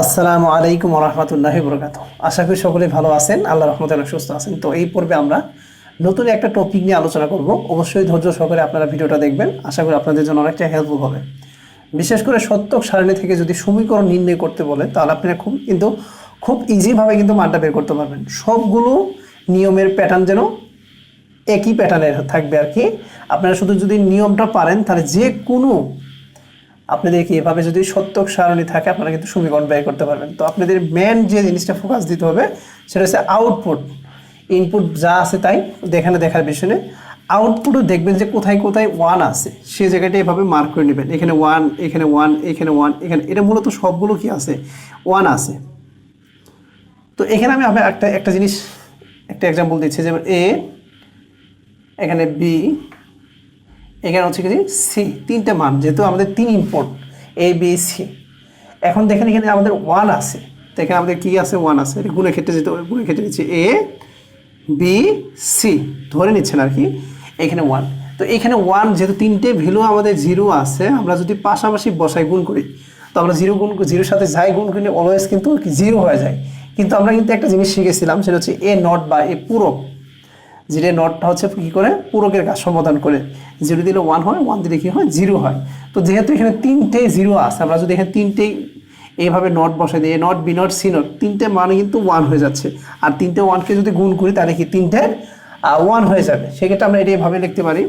আসসালামু আলাইকুম ওয়া রাহমাতুল্লাহি ওয়া বারাকাতুহু। আশা করি সকলে ভালো আছেন, আল্লাহর রহমতে অনেক সুস্থ আছেন। তো এই পর্বে আমরা নতুন একটা টপিক নিয়ে আলোচনা করব। অবশ্যই ধৈর্য সহকারে আপনারা ভিডিওটা দেখবেন, আশা করি আপনাদের জন্য অনেকটা হেল্পফুল হবে। বিশেষ করে সত্যক সারণী থেকে যদি সমীকরণ নির্ণয় করতে বলে তাহলে আপনারা খুব ইজিভাবে কিন্তু মানটা বের করতে পারবেন। সবগুলো নিয়মের প্যাটার্ন যেন একই প্যাটার্নের থাকবে আর কি। আপনারা শুধু যদি নিয়মটা পারেন তাহলে যে কোনো আপনাদেরকে এভাবে যদি সত্যক সারণী থাকে আপনারা কিন্তু সমীকরণ বের করতে পারবেন। তো আপনাদের মেন যে জিনিসটা ফোকাস দিতে হবে সেটা হচ্ছে আউটপুট। ইনপুট যা আছে তাই দেখার বিষয় নেই। আউটপুটও দেখবেন যে কোথায় কোথায় ওয়ান আছে সেই জায়গাটা এভাবে মার্ক করে নেবেন। এখানে ওয়ান, এখানে ওয়ান, এখানে ওয়ান, এখানে, এটা মূলত সবগুলো কি আছে, ওয়ান আছে। তো এখানে আমি একটা জিনিস, একটা এক্সাম্পল দিচ্ছি, যেমন এ, এখানে বি, এখানে হচ্ছে কি সি, তিনটে মান, যেহেতু আমাদের তিন ইনপুট এ বি সি। এখন দেখেন এখানে আমাদের ওয়ান আছে, তো এখানে আমাদের কি আছে, ওয়ান আছে। এটা গুণের ক্ষেত্রে যেতে হবে, গুণের ক্ষেত্রে নিচ্ছে এ বি সি ধরে নিচ্ছেন আর কি, এখানে ওয়ান। তো এখানে ওয়ান যেহেতু তিনটে ভ্যালু আমাদের জিরো আছে, আমরা যদি পাশাপাশি বসাই গুণ করি তো আমরা জিরোর সাথে যাই গুণ করি অলওয়েজ কিন্তু জিরো হয়ে যায়। কিন্তু আমরা কিন্তু একটা জিনিস শিখেছিলাম, সেটা হচ্ছে এ নট বা এ পূরক। জিরো নটটা হচ্ছে কী করে, পূরকের কাজ সমাধান করে। জিরো দিলে ওয়ান হয়, ওয়ান দিলে কী হয়, জিরো হয়। তো যেহেতু এখানে তিনটে জিরো আছে, আমরা যদি এখানে তিনটেই এইভাবে নট বসাই দিই, A not, B not, C not, তিনটে মানে কিন্তু ওয়ান হয়ে যাচ্ছে। আর তিনটে ওয়ানকে যদি গুণ করি তাহলে কি তিনটে ওয়ান হয়ে যাবে। সেক্ষেত্রে আমরা এটা এভাবে লিখতে পারি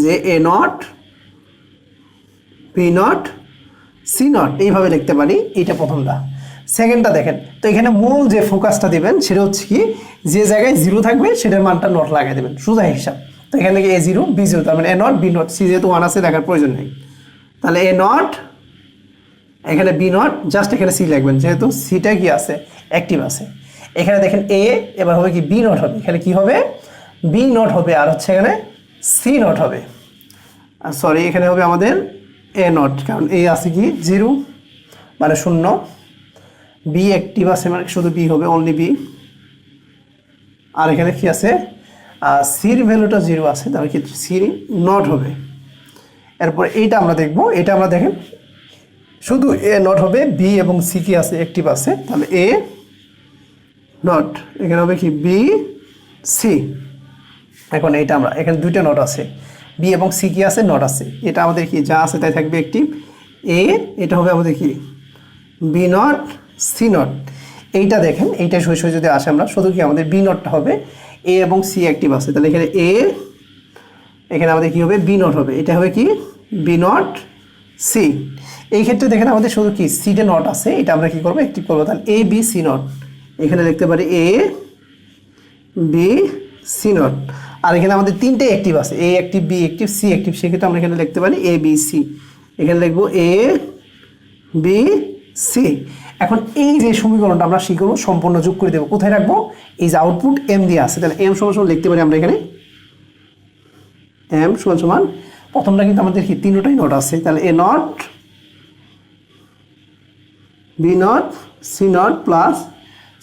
যে A not, B not, C not, এইভাবে লিখতে পারি। এইটা প্রথমটা। সেকেন্ডটা দেখেন, তো এখানে মূল যে ফোকাসটা দেবেন সেটা হচ্ছে কি, যে জায়গায় জিরো থাকবে সেটার মানটা নট লাগাই দেবেন, সোজা হিসাব। তো এখান থেকে এ জিরো, বি জিরো, তার মানে এ নট, বি নট, সি যেহেতু ওয়ান আছে দেখার প্রয়োজন নেই। তাহলে এ নট, এখানে বি নট, জাস্ট এখানে সি লিখবেন যেহেতু সিটা কি আছে, অ্যাক্টিভ আছে। এখানে দেখেন এ, এবার হবে কি বি নট হবে, এখানে কি হবে, বি নট হবে, আর হচ্ছে এখানে সি নট হবে। আর সরি, এখানে হবে আমাদের এ নট, কারণ এ আছে কি জিরো মানে শূন্য, বি অ্যাক্টিভ আছে মানে শুধু বি হবে, অনলি বি। আর এখানে কি আছে, সির ভ্যালুটা জিরো আছে, তাহলে কি সি নট হবে। এরপর এইটা আমরা দেখব, এটা আমরা দেখেন শুধু এ নট হবে, বি এবং সি কি আছে, অ্যাক্টিভ আছে, তাহলে এ নট, এখানে হবে কি বি সি। এখন এইটা আমরা, এখানে দুইটা নট আছে, বি এবং সি কি আছে, নট আছে। এটা আমাদের কি যা আছে তাই থাকবে অ্যাক্টিভ। এ, এটা হবে আমাদের কি বি নট, সি নট। এইটা দেখেন, এইটা সই যদি আসে আমরা শুধু কি আমাদের বি নটটা হবে, এ এবং সি অ্যাক্টিভ আছে, তাহলে এখানে এ, এখানে আমাদের কি হবে, বি নট হবে, এটা হবে কি বি নট সি। এই ক্ষেত্রে দেখেন আমাদের শুধু কি সিটে নট আছে, এটা আমরা কি করবো, অ্যাক্টিভ করবো। তাহলে এ বি সি নট, এখানে লিখতে পারি এ বি সি নট। আর এখানে আমাদের তিনটে অ্যাক্টিভ আছে, A active, B active, C active, সেক্ষেত্রে আমরা এখানে লিখতে পারি এ বি সি। এখানে লিখবো এ বি সি। এখন এই যে সমীকরণটা আমরা শিখবো সম্পূর্ণ যোগ করে দেবো, কোথায় রাখবো, এই যে আউটপুট এম দিয়ে আছে, তাহলে এম সমান সমান লিখতে পারি আমরা এখানে এম সমান সমান, প্রথমটা কিন্তু আমাদের কি তিনটাই নট আছে, তাহলে A not, B not, C not plus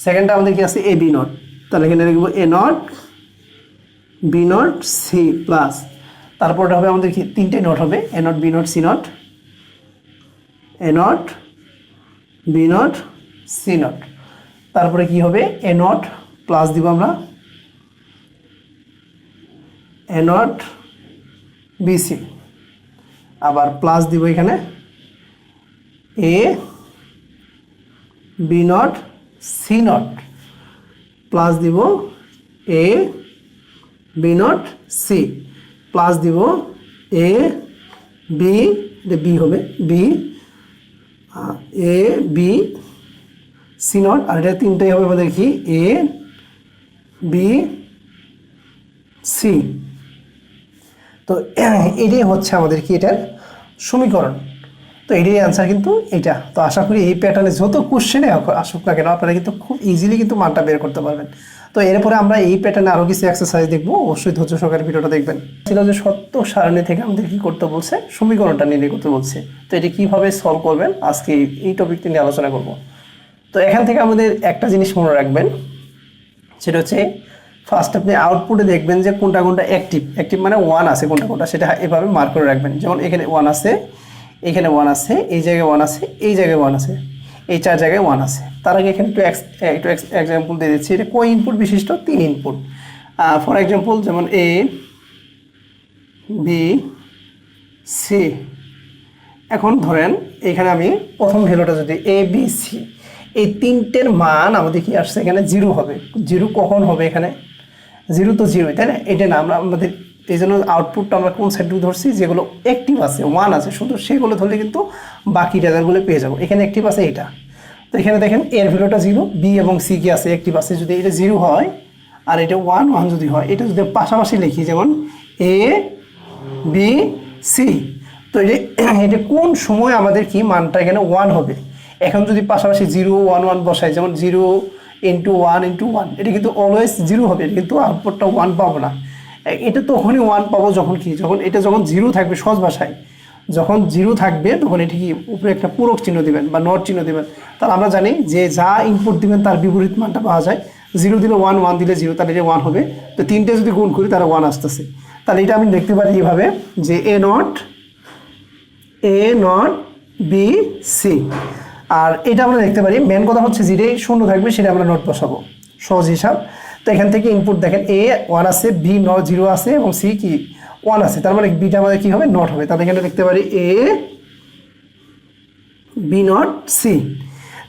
সেকেন্ডটা আমাদের কি আছে এ বি নট, তাহলে এখানে লিখবো A not, B not, C plus, তারপরটা হবে আমাদের কি তিনটাই নট হবে, A not, B not, C not, A not, B not, C not. তারপরে কি হবে, এ নট প্লাস দিব আমরা এ নট বি সি, আবার প্লাস দিব এখানে A B not, C not, plus দিব A B not, C, plus দিব এ বি, বি হবে B, A B C not, আর এটা তিনটাই হবে আমাদের কি এ বি সি। তো এটাই হচ্ছে আমাদের কি এটার সমীকরণ। তো এটাই অ্যান্সার কিন্তু এটা। তো আশা করি এই প্যাটার্নে যত কোশ্চেনে আসুক না কেন আপনারা কিন্তু খুব ইজিলি কিন্তু মানটা বের করতে পারবেন। তো এরপরে আমরা এই প্যাটার্নে আরও কিছু এক্সারসাইজ দেখবো, অবশ্যই ধৈর্য সহকারে ভিডিওটা দেখবেন। ছিল যে সত্য সারণী থেকে আমাদের কি করতে বলছে, সমীকরণটা নির্ণয় করতে বলছে। তো এটি কীভাবে সলভ করবেন আজকে এই টপিকটি নিয়ে আলোচনা করব। তো এখান থেকে আমাদের একটা জিনিস মনে রাখবেন, সেটা হচ্ছে ফার্স্ট আপনি আউটপুটে দেখবেন যে কোনটা কোনটা অ্যাক্টিভ মানে ওয়ান আছে, কোনটা সেটা এভাবে মার্ক করে রাখবেন। যেমন এখানে ওয়ান আছে, এখানে ওয়ান আছে, এই জায়গায় ওয়ান আছে, এই জায়গায় ওয়ান আছে, এই 4 জায়গায় 1 আছে। তার আগে এখানে একটু এক্সাম্পল দিয়ে দিচ্ছি। এটা কয় ইনপুট বিশিষ্ট? 3 ইনপুট। ফর এক্সাম্পল যেমন এ বি সি। এখন ধরেন এখানে আমি প্রথম ভ্যালুটা যদি এ বি সি, এই তিনটের মান আমাদের কি আসছে এখানে 0 হবে। 0 কখন হবে? এখানে 0 তো 0, তাই না? এটা না আমরা আমাদের এই জন্য আউটপুটটা আমরা কোন সাইডটুকু ধরছি, যেগুলো অ্যাক্টিভ আছে 1 আছে শুধু সেগুলো ধরলে কিন্তু বাকি রেজাল্টগুলো পেয়ে যাবো। এখানে অ্যাক্টিভ আছে এটা, তো এখানে দেখেন এর ভ্যালুটা 0, বি এবং সি কি আছে অ্যাক্টিভ আছে। যদি এটা 0 হয় আর এটা 1 1 যদি হয়, এটা যদি পাশাপাশি লিখি যেমন এ বি সি, তো এটা কোন সময় আমাদের কি মানটা এখানে 1 হবে। এখন যদি পাশাপাশি 0 1 1 বসাই, যেমন 0 ইন্টু 1 ইন্টু 1, এটা কিন্তু অলওয়েজ 0 হবে, কিন্তু আউটপুটটা 1 পাবো না। এটা তখনই 1 পাবো যখন কি, যখন এটা যখন 0 থাকবে, সহজ ভাষায় যখন 0 থাকবে তখন এটি কি উপরে একটা পূরক চিহ্ন দিবেন বা নট চিহ্ন দিবেন। তাহলে আমরা জানি যে যা ইনপুট দিবেন তার বিপরীত মানটা পাওয়া যায়। 0 দিলে 1, 1 দিলে 0, তাহলে এটা 1 হবে। তো তিনটে যদি গুণ করি তাহলে 1 আসতেছে। তাহলে এটা আমি দেখতে পারি এইভাবে যে এ নট বি সি। আর এটা আমরা দেখতে পারি মেন কথা হচ্ছে যেটাই শূন্য থাকবে সেটা আমরা নট বসাবো, সহজ হিসাব। তো এখান থেকে ইনপুট দেখেন এ 1 আছে, বি 0 আছে এবং সি কি 1 আছে, তার মানে বিটা আমাদের কি হবে? নট হবে। তাহলে এখানে দেখতে পারি এ বি নট সি।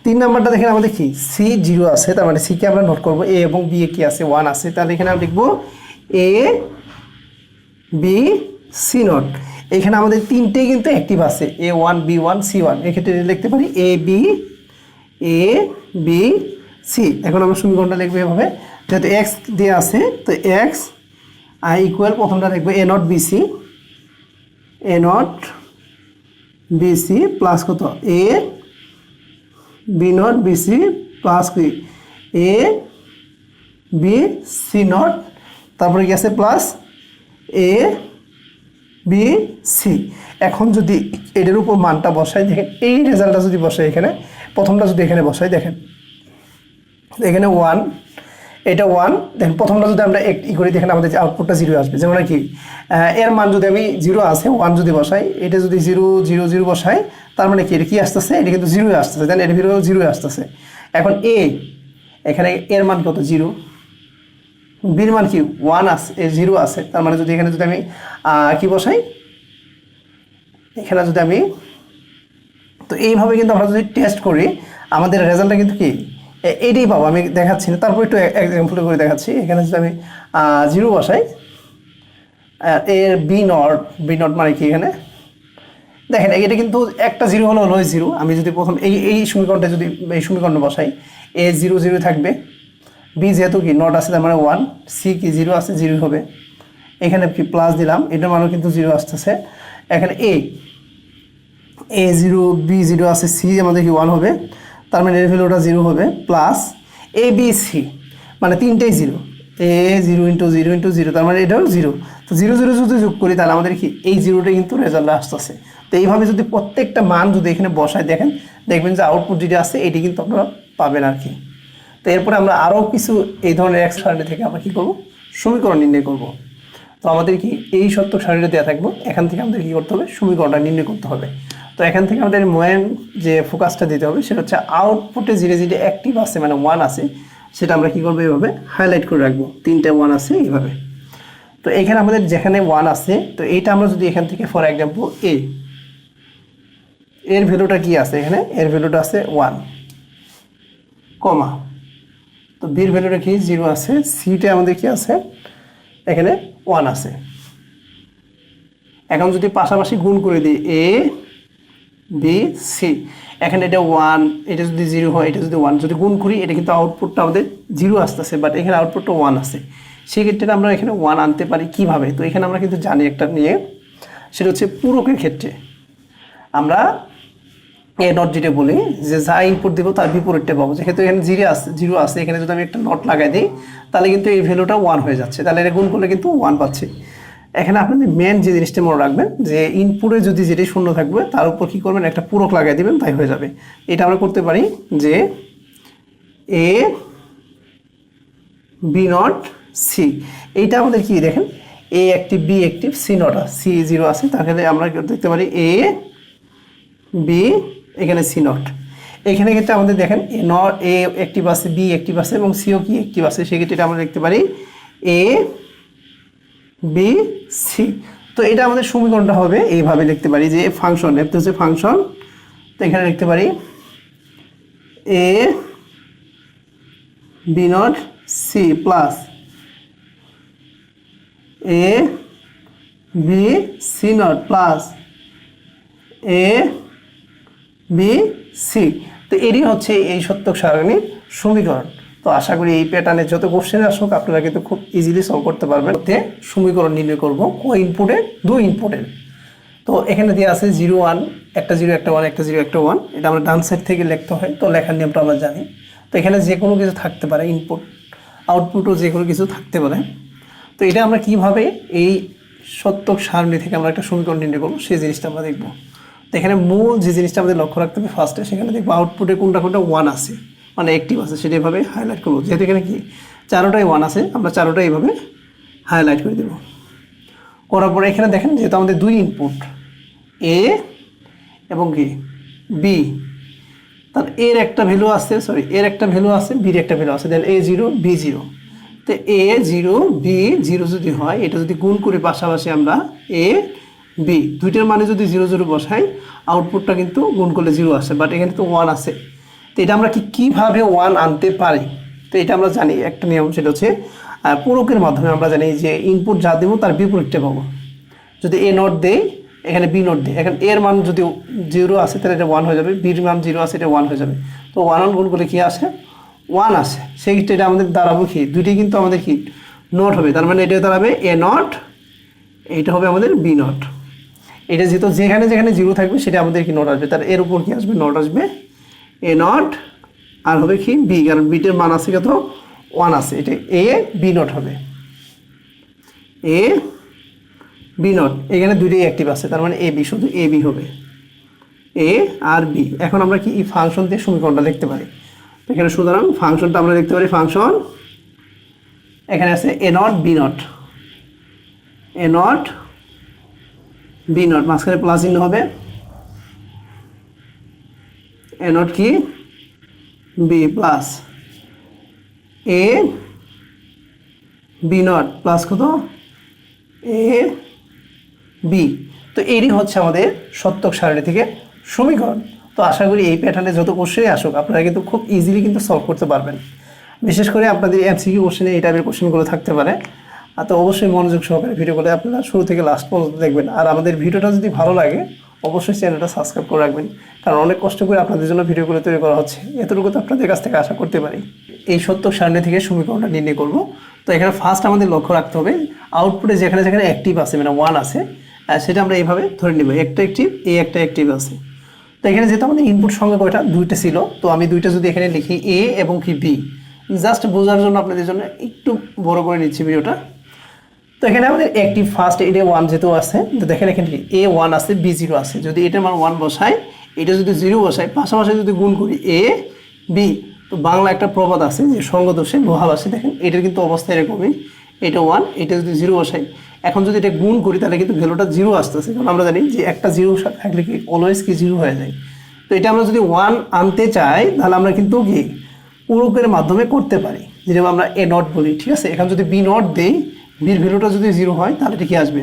3 নাম্বারটা দেখেন আমাদের কি সি 0 আছে, তার মানে সি কে আমরা নোট করবো। এ এবং বি এ কি আছে? 1 আছে। তাহলে এখানে আমরা লিখবো এ বি সি নট। এখানে আমাদের তিনটেই কিন্তু অ্যাক্টিভ আছে, A1 B1 C1। এক্ষেত্রে লিখতে পারি এ বি সি। এখন আমরা সমীকরণটা লিখবো এভাবে, যেহেতু এক্স দিয়ে আছে তো এক্স আই ইকুয়াল প্রথমটা লিখবো A not B C plus কত A B not B C plus কি এ বি সি নট, তারপরে কি আছে প্লাস এ বি সি। এখন যদি এটার উপর মানটা বসাই, দেখেন এই রেজাল্টটা যদি বসাই এখানে, প্রথমটা যদি এখানে বসাই, দেখেন এখানে 1, এটা 1, দেখেন প্রথমটা যদি আমরা ই করি, দেখেন আমাদের আউটপুটটা 0 আসবে। যেমন কি এর মান যদি আমি 0 আছে 1 যদি বসাই, এটা যদি 0 0 0 বসাই, তার মানে কি এটা কি আসতেছে? এটা কিন্তু 0 আসতেছে, দেন এর ভিতরেও 0 আসতেছে। এখন এখানে এর মান কত? 0, বির মান কি 1 আছে, 0 আছে। তার মানে যদি এখানে যদি আমি কি বসাই, এখানে যদি আমি, তো এইভাবে কিন্তু আমরা যদি টেস্ট করি আমাদের রেজাল্টটা কিন্তু কি এইটাই পাবো। আমি দেখাচ্ছি না, তারপর একটু এক্সাম্পল করে দেখাচ্ছি। এখানে যদি আমি 0 বসাই, এর বি নট মানে কি এখানে দেখেন এটা কিন্তু একটা 0 হলো অলওয়েজ 0। আমি যদি প্রথম এই সমীকরণটা যদি এই সমীকরণ বসাই, এ 0 0 থাকবে, বি যেহেতু কি নট আছে তার মানে 1, সি কি 0 আছে 0 হবে। এখানে কি প্লাস দিলাম, এটার মানও কিন্তু 0 আসতেছে। এখানে এ 0 বি 0 আছে, সি আমাদের কি 1 হবে, তার মানে এর ভ্যালুটা 0 হবে। প্লাস এ বি সি মানে তিনটেই 0, এ 0 ইন্টু 0 ইন্টু 0, তার মানে এটাও 0। তো 0 0 যদি যোগ করি তাহলে আমাদের কি এই 0টা কিন্তু রেজাল্টে আসতেছে। তো এইভাবে যদি প্রত্যেকটা মান যদি এখানে বসায় দেখবেন যে আউটপুট যেটা আছে এটি কিন্তু আপনারা পাবেন আর কি। তো এরপরে আমরা আরও কিছু এই ধরনের এক সারণী থেকে আমরা কী করবো? সমীকরণ নির্ণয় করব। তো আমাদের কি এই সত্য সারণীটা দেওয়া থাকবো, এখান থেকে আমাদের কী করতে হবে? সমীকরণটা নির্ণয় করতে হবে। তো এখান থেকে আমাদের মেন যে ফোকাসটা দিতে হবে সেটা হচ্ছে আউটপুটে যেটা অ্যাক্টিভ আছে মানে 1 আছে, সেটা আমরা কী করবো? এইভাবে হাইলাইট করে রাখবো, 3টে 1 আছে এইভাবে। তো এখানে আমাদের যেখানে 1 আছে, তো এইটা আমরা যদি এখান থেকে ফর এক্সাম্পল এর ভ্যালুটা কি আছে? এখানে এর ভ্যালুটা আছে 1, কমা, তো বির ভ্যালুটা কি 0 আছে, সিটা আমাদের কি আছে এখানে 1 আছে। এখন যদি পাশাপাশি গুণ করে দিই এ বি সি, এখানে এটা 1, এটা যদি 0 হয়, এটা যদি 1, যদি গুণ করি এটা কিন্তু আউটপুটটা আমাদের 0 আসতেছে, বাট এখানে আউটপুটটা 1 আছে। সেক্ষেত্রে আমরা এখানে 1 আনতে পারি কিভাবে? তো এখানে আমরা কিন্তু জানি একটা নিয়ে, সেটা হচ্ছে পূরকের ক্ষেত্রে আমরা এ নট যেটা বলি যে যা ইনপুট দিব তার বিপরীতটা পাবো। যেহেতু এখানে 0 আছে, এখানে যদি আমি একটা নট লাগাই দিই তাহলে কিন্তু এই ভ্যালুটা 1 হয়ে যাচ্ছে, তাহলে এটা গুণ করলে কিন্তু 1 পাচ্ছি। এখানে আপনাদের মেন যে জিনিসটা মনে রাখবেন যে ইনপুটে যদি যেটি শূন্য থাকবে তার উপর কী করবেন? একটা পূরক লাগাই দিবেন, তাই হয়ে যাবে। এটা আমরা করতে পারি যে এ বি নট সি, এইটা আমাদের কি দেখেন A active B active C not C 0 আছে, তাহলে আমরা দেখতে পারি এ বি এখানে সি নট। এখানে ক্ষেত্রে আমাদের দেখেন নট এ অ্যাক্টিভ আছে, বি অ্যাক্টিভ আছে এবং সিও কি অ্যাক্টিভ আছে, সেক্ষেত্রে এটা আমরা লিখতে পারি এ বি সি। তো এটা আমাদের সমীকরণটা হবে এইভাবে লিখতে পারি যে ফাংশন, এটা হচ্ছে ফাংশন, তো এখানে লিখতে পারি A B not C plus A B C not plus A B C. তো এরই হচ্ছে এই সত্যক সারণীর সমীকরণ। তো আশা করি এই প্যাটার্নে যত কোশ্চেন আসুক আপনারা কিন্তু খুব ইজিলি সলভ করতে পারবেন। সমীকরণ নির্ণয় করব ক ইনপুটে, 2 ইনপুটের। তো এখানে দেওয়া আছে 0 1, একটা 0 একটা 1, একটা 0 একটা 1, এটা আমরা ডান সাইড থেকে লিখতে হয়, তো লেখার নিয়মটা আমরা জানি। তো এখানে যে কোনো কিছু থাকতে পারে, ইনপুট আউটপুটও যে কোনো কিছু থাকতে পারে। তো এটা আমরা কিভাবে এই সত্যক সারণী থেকে আমরা একটা সমীকরণ নির্ণয় করবো সেই জিনিসটা আমরা দেখবো। তো এখানে মূল যে জিনিসটা আমাদের লক্ষ্য রাখতে হবে ফার্স্টে, সেখানে দেখবো আউটপুটে কোনটা কোনটা 1 আছে, মানে অ্যাক্টিভ আছে, সেটা এভাবে হাইলাইট করবো। যেহেতু এখানে কি চারোটাই 1 আছে, আমরা চারোটাই এইভাবে হাইলাইট করে দেবো। করার পরে এখানে দেখেন যেহেতু আমাদের 2 ইনপুট এ এবং কি বি, তার এর একটা ভ্যালু আছে, এর একটা ভ্যালু আছে, বির একটা ভ্যালু আছে, দেন A0 B0। তো A0 B0 যদি হয়, এটা যদি গুণ করি পাশাপাশি আমরা এ বি দুইটার মানে যদি 0 0 বসাই, আউটপুটটা কিন্তু গুণ করলে 0 আসে, বাট এখানে তো 1 আছে। তো এটা আমরা কীভাবে 1 আনতে পারি, তো এটা আমরা জানি একটা নিয়ম, সেটা হচ্ছে পূরকের মাধ্যমে আমরা জানি যে ইনপুট যা দেবো তার বিপরীতটা পাবো। যদি এ নট দেই, এখানে বি নট দেয়, এখন এর মান যদি 0 আসে তাহলে এটা 1 হয়ে যাবে, বির মান 0 আসে এটা 1 হয়ে যাবে। তো 1 গুণ করলে কী আসে, 1 আসে। সেই ক্ষেত্রে এটা আমাদের দাঁড়াবো কি, দুইটি কিন্তু আমাদের কি নট হবে, তার মানে এটা দাঁড়াবে এ নট, এইটা হবে আমাদের বি নট। এটা যেহেতু যেখানে যেখানে 0 থাকবে সেটা আমাদের কি নট আসবে, তার এর উপর কি আসবে, নট আসবে, এ নট, আর হবে কি বি, কারণ বিটের মান আছে কত 1 আছে, এটা এ বি নট হবে, এ বি নট। এখানে দুইটাই অ্যাক্টিভ আছে, তার মানে এ বি, শুধু এ বি হবে, এ আর বি। এখন আমরা কি এই ফাংশন দিয়ে সমীকরণটা লিখতে পারি। এখানে সুতরাং ফাংশনটা আমরা লিখতে পারি, ফাংশন এখানে আছে A not B not, A not B not, মাঝখানে প্লাস চিহ্ন হবে, এ নট কি B plus A B not plus কত এ বি। তো এরই হচ্ছে আমাদের সত্যক সারণী থেকে সমীকরণ। তো আশা করি এই প্যাটার্নে যত কোশ্চেনই আসুক আপনারা কিন্তু খুব ইজিলি কিন্তু সলভ করতে পারবেন। বিশেষ করে আপনাদের এমসিকিউ কোশ্চেনে এই টাইপের কোশ্চেনগুলো থাকতে পারে। তো অবশ্যই মনোযোগ সহকারে ভিডিওগুলো আপনারা শুরু থেকে লাস্ট পর্যন্ত দেখবেন। আর আমাদের ভিডিওটা যদি ভালো লাগে অবশ্যই চ্যানেলটা সাবস্ক্রাইব করে রাখবেন, কারণ অনেক কষ্ট করে আপনাদের জন্য ভিডিওগুলো তৈরি করা হচ্ছে, এতটুকু তো আপনাদের কাছ থেকে আশা করতে পারি। এই সত্যক সারণী থেকে সমীকরণটা নির্ণয় করব। তো এখানে ফার্স্ট আমাদের লক্ষ্য রাখতে হবে আউটপুটে যেখানে যেখানে অ্যাক্টিভ আছে, মানে 1 আছে, সেটা আমরা এইভাবে ধরে নেব, একটা অ্যাক্টিভ, এই একটা অ্যাক্টিভ আছে। তো এখানে যেহেতু আমাদের ইনপুট সংখ্যা কয়টা, 2টা ছিল, তো আমি 2টা যদি এখানে লিখি এ এবং কি বি, জাস্ট বোঝার জন্য আপনাদের জন্য একটু বড় করে নিচ্ছি ভিডিওটা। তো এখানে আমাদের অ্যাক্টিভ ফার্স্ট এটা 1 যেহেতু আছে, তো দেখেন এখানে কি এ 1 আছে, বি 0 আছে। যদি এটার মান 1 বসাই, এটা যদি 0 বসাই, পাশাপাশি যদি গুণ করি এ বি, তো বাংলা একটা প্রবাদ আছে যে সঙ্গদোষে লোহাবাসী, দেখেন এটার কিন্তু অবস্থা এরকমই, এটা 1, এটা যদি 0 বসাই, এখন যদি এটা গুণ করি তাহলে কিন্তু ভ্যালুটা 0 আসতেছে, কারণ আমরা জানি যে একটা 0 থাকলে কি অলওয়েজ কি 0 হয়ে যায়। তো এটা আমরা যদি 1 আনতে চাই তাহলে আমরা কিন্তু কি পূরকের মাধ্যমে করতে পারি, যেরকম আমরা এ নট বলি, ঠিক আছে। এখন যদি বি নট দেই, বির ভ্যালুটা যদি 0 হয় তাহলে এটা কি আসবে,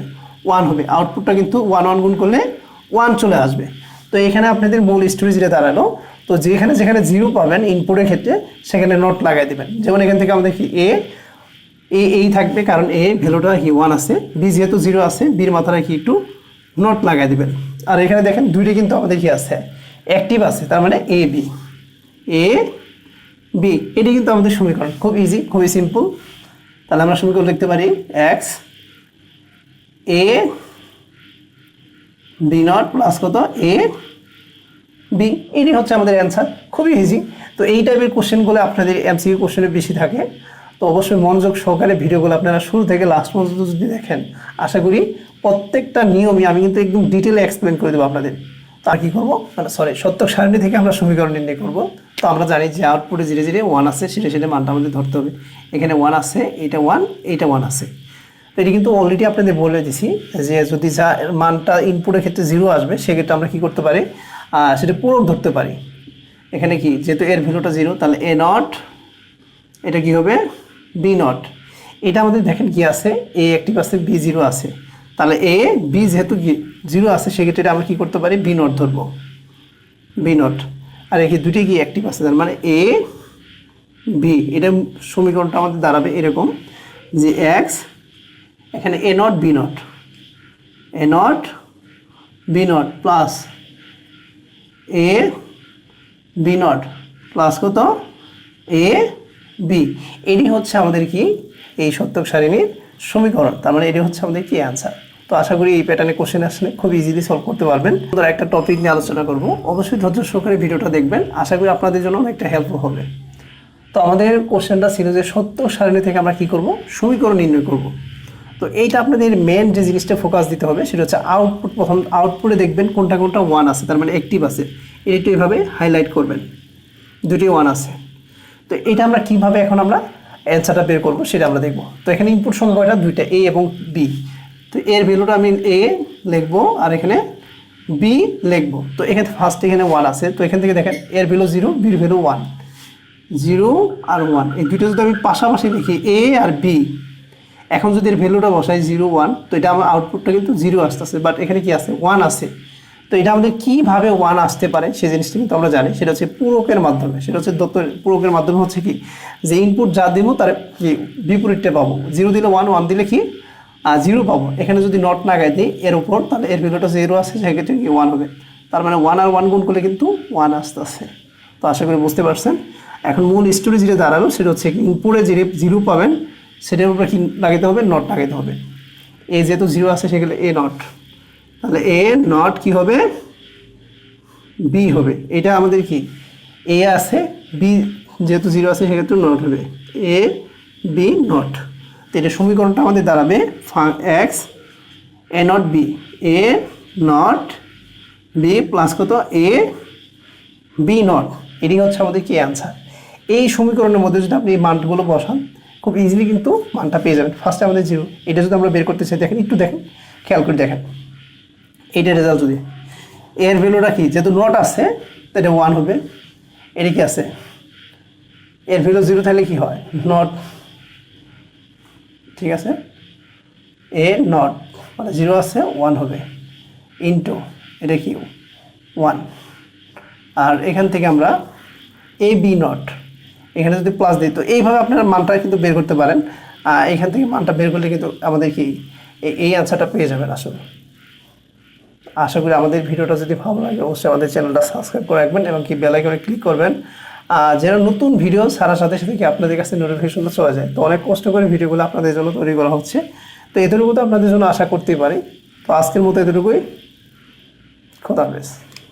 1 হবে। আউটপুটটা কিন্তু 1 গুণ করলে 1 চলে আসবে। তো এখানে আপনাদের মূল স্টোরি যেটা দাঁড়ালো, তো যেখানে যেখানে 0 পাবেন ইনপুটের ক্ষেত্রে সেখানে নট লাগাই দেবেন। যেমন এখান থেকে আমাদের কি এই থাকবে, কারণ এ ভ্যালুটা কি 1 আছে, বি যেহেতু 0 আছে, বির মাথায় কি একটু নট লাগাই দেবেন। আর এখানে দেখেন দুইটা কিন্তু আমাদের কি আছে, অ্যাক্টিভ আছে, তার মানে এ বি, এটি কিন্তু আমাদের সমীকরণ। খুব ইজি, খুবই সিম্পল। তাহলে আমরা সমীকরণ লিখতে পারি x a B not plus কত এ বি, এটি হচ্ছে আমাদের অ্যান্সার। খুবই ইজি। তো এই টাইপের কোশ্চেনগুলো আপনাদের এমসিকিউ কোশ্চেনে বেশি থাকে, তো অবশ্যই মনোযোগ সহকারে ভিডিওগুলো আপনারা শুরু থেকে লাস্ট পর্যন্ত যদি দেখেন, আশা করি প্রত্যেকটা নিয়মই আমি কিন্তু একদম ডিটেলে এক্সপ্লেন করে দেবো আপনাদের। তো আর কী করবো, মানে সত্যক সারণী থেকে আমরা সমীকরণ নির্ণয় করবো। তো আমরা জানি যে আউটপুটে ধীরে ধীরে 1 আছে, সেটা মানটা আমাদের ধরতে হবে। এখানে 1 আছে, এটা 1, এইটা 1 আছে। তো এটি কিন্তু অলরেডি আপনাদের বলে দিছি যে যদি যা মানটা ইনপুটের ক্ষেত্রে 0 আসবে, সেক্ষেত্রে আমরা কী করতে পারি, সেটা পূরক ধরতে পারি। এখানে কি যেহেতু এর ভ্যালুটা 0 তাহলে এ নট, এটা কি হবে বি নট। এটা আমাদের দেখেন কি আছে, এ অ্যাক্টিভ আছে, বি 0 আছে, তাহলে এ বি যেহেতু 0 আছে সেক্ষেত্রে এটা আমরা কি করতে পারি, বি নট ধরবো, বি নট। আর এখানে দুটোই কি অ্যাক্টিভ আছে, তার মানে এ বি। এটা সমীকরণটা আমাদের দাঁড়াবে এরকম যে এক্স, এখানে A not B not, A not B not plus A B not plus কত এ বি। এটি হচ্ছে আমাদের কি এই সত্যক সারণীর সমীকরণ, তার মানে এটি হচ্ছে আমাদের কি অ্যান্সার। তো আশা করি এই প্যাটার্নে কোশ্চেন আসলে খুব ইজিলি সলভ করতে পারবেন। তো একটা টপিক নিয়ে আলোচনা করব, অবশ্যই ধৈর্য সহকারে ভিডিওটা দেখবেন, আশা করি আপনাদের জন্য অনেকটা হেল্পফুল হবে। তো আমাদের কোশ্চেনটা ছিল যে সত্যক সারণী থেকে আমরা কি করব, সমীকরণ নির্ণয় করব। তো এইটা আপনাদের মেন যে জিনিসটা ফোকাস দিতে হবে সেটা হচ্ছে আউটপুট। প্রথম আউটপুটে দেখবেন কোনটা কোনটা 1 আছে, তার মানে অ্যাক্টিভ আছে, এটা এইভাবে হাইলাইট করবেন, দুটি 1 আছে। তো এটা আমরা কিভাবে এখন আমরা অ্যান্সারটা বের করব সেটা আমরা দেখব। তো এখানে ইনপুট সংখ্যাটা দুইটা, এ এবং বি। তো এর ভ্যালুটা আমি এ লিখবো আর এখানে বি লিখবো। তো এখানে ফার্স্ট এখানে 1 আছে, তো এখান থেকে দেখেন এর ভ্যালু 0, বির ভ্যালু 1, 0 আর 1, এই দুটো যদি আমি পাশাপাশি লিখি এ আর বি, এখন যদি এর ভ্যালুটা বসাই 0 1, তো এটা আমার আউটপুটটা কিন্তু 0 আসতেছে, বাট এখানে কি আছে 1 আছে। তো এটা আমাদের কীভাবে 1 আসতে পারে সেই জিনিসটা কিন্তু আমরা জানি, সেটা হচ্ছে পূরকের মাধ্যমে। সেটা হচ্ছে পূরকের মাধ্যমে হচ্ছে কি যে ইনপুট যা দিব তার কি বিপরীতটা পাবো। 0 দিলে 1, 1 দিলে কি 0 পাবো। এখানে যদি নট লাগাই দিই এর উপর, তাহলে এর ভ্যালুটা 0 আসে, সেক্ষেত্রে কি 1 হবে। তার মানে 1 আর 1 গুণ করলে কিন্তু 1 আসতেছে। তো আশা করি বুঝতে পারছেন। এখন মূল স্টোরি যেটা দাঁড়ালো সেটা হচ্ছে কি ইনপুটে যে 0 পাবেন সেটার উপরে কি লাগাতে হবে, নট লাগাতে হবে। এ যেহেতু 0 আছে সেখানে এ নট, তাহলে এ নট কি হবে, বি হবে। এটা আমাদের কি এ আছে, বি যেহেতু 0 আছে সেক্ষেত্রে নট হবে, এ বি নট। তো এটা সমীকরণটা আমাদের দাঁড়াবে x a not b, a not b plus কত এ বি নট। এটি হচ্ছে আমাদের কি অ্যান্সার। এই সমীকরণের মধ্যে যদি আপনি এই মানগুলো বসান খুব ইজিলি কিন্তু মানটা পেয়ে যাবেন। ফার্স্টে আমাদের 0, এটা যদি আমরা বের করতে চাই দেখেন, একটু দেখেন, খেয়াল করে দেখেন এইটা রেজাল্ট যদি এর ভ্যালুটা কি যেহেতু নট আছে তো এটা 1 হবে। এটা কি আছে এর ভ্যালু 0 তাহলে কি হয় নট, ঠিক আছে, এ নট মানে 0 আছে 1 হবে ইনটু এটা কি 1। আর এখান থেকে আমরা এ বি নট এখানে যদি প্লাস দিই, তো এইভাবে আপনারা মানটা কিন্তু বের করতে পারেন। এখান থেকে মানটা বের করলে কিন্তু আমাদের কি এই অ্যান্সারটা পেয়ে যাবেন আসলে। আশা করি আমাদের ভিডিওটা যদি ভালো লাগে অবশ্যই আমাদের চ্যানেলটা সাবস্ক্রাইব করে রাখবেন এবং কি বেল আইকনে ক্লিক করবেন, যেন নতুন ভিডিও ছাড়ার সাথে সাথে কি আপনাদের কাছে নোটিফিকেশনটা চলে যায়। তো অনেক কষ্ট করে ভিডিওগুলো আপনাদের জন্য তৈরি করা হচ্ছে, তো এতটুকু তো আপনাদের জন্য আশা করতেই পারি। তো আজকের মতো এতটুকুই, খোদা হাফেজ।